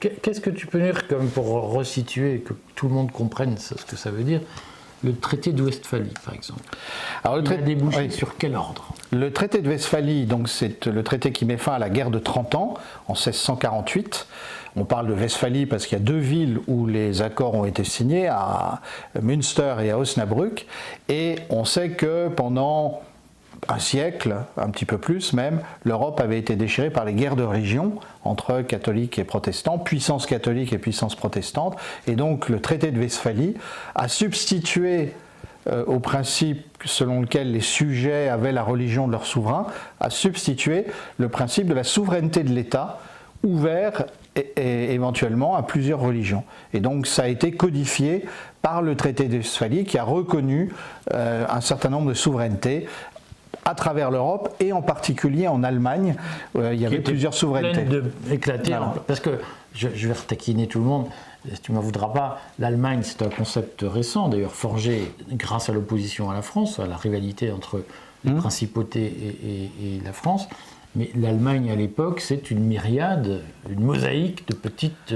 Qu'est-ce que tu peux dire, comme pour resituer, que tout le monde comprenne ce que ça veut dire, le traité de Westphalie, par exemple? Alors, il a débouché sur quel ordre? Le traité de Westphalie, donc c'est le traité qui met fin à la guerre de 30 ans, en 1648. On parle de Westphalie parce qu'il y a deux villes où les accords ont été signés, à Münster et à Osnabrück. Et on sait que pendant un siècle, un petit peu plus même, l'Europe avait été déchirée par les guerres de religion entre catholiques et protestants, puissance catholique et puissance protestante. Et donc le traité de Westphalie a substitué au principe selon lequel les sujets avaient la religion de leur souverain, a substitué le principe de la souveraineté de l'État, ouvert et éventuellement à plusieurs religions. Et donc ça a été codifié par le traité de Westphalie qui a reconnu un certain nombre de souverainetés à travers l'Europe et en particulier en Allemagne, il y avait plusieurs souverainetés. Éclaté, voilà. Parce que je vais retaquiner tout le monde, si tu ne m'en voudras pas, l'Allemagne c'est un concept récent, d'ailleurs forgé grâce à l'opposition à la France, à la rivalité entre les principautés et la France. Mais l'Allemagne à l'époque, c'est une myriade, une mosaïque de petites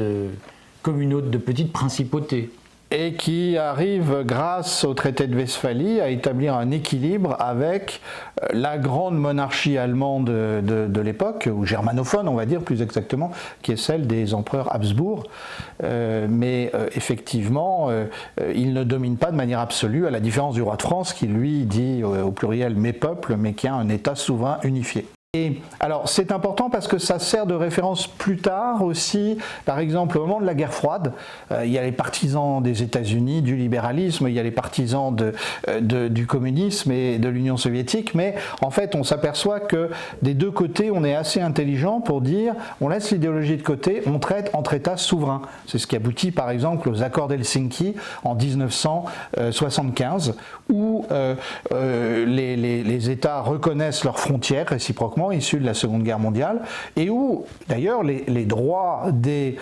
communautés, de petites principautés. Et qui arrive, grâce au traité de Westphalie, à établir un équilibre avec la grande monarchie allemande de l'époque, ou germanophone on va dire plus exactement, qui est celle des empereurs Habsbourg. Mais effectivement, il ne domine pas de manière absolue, à la différence du roi de France qui lui dit au pluriel « mes peuples », mais qui a un État souverain unifié. Et alors c'est important parce que ça sert de référence plus tard aussi, par exemple au moment de la guerre froide, il y a les partisans des États-Unis, du libéralisme, il y a les partisans du communisme et de l'Union soviétique, mais en fait on s'aperçoit que des deux côtés on est assez intelligent pour dire on laisse l'idéologie de côté, on traite entre États souverains. C'est ce qui aboutit par exemple aux accords d'Helsinki en 1975 où les États reconnaissent leurs frontières réciproquement issus de la Seconde Guerre mondiale et où d'ailleurs les droits des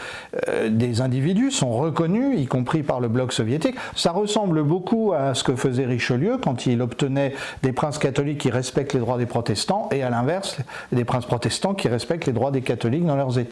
individus sont reconnus, y compris par le bloc soviétique. Ça ressemble beaucoup à ce que faisait Richelieu quand il obtenait des princes catholiques qui respectent les droits des protestants et à l'inverse des princes protestants qui respectent les droits des catholiques dans leurs États.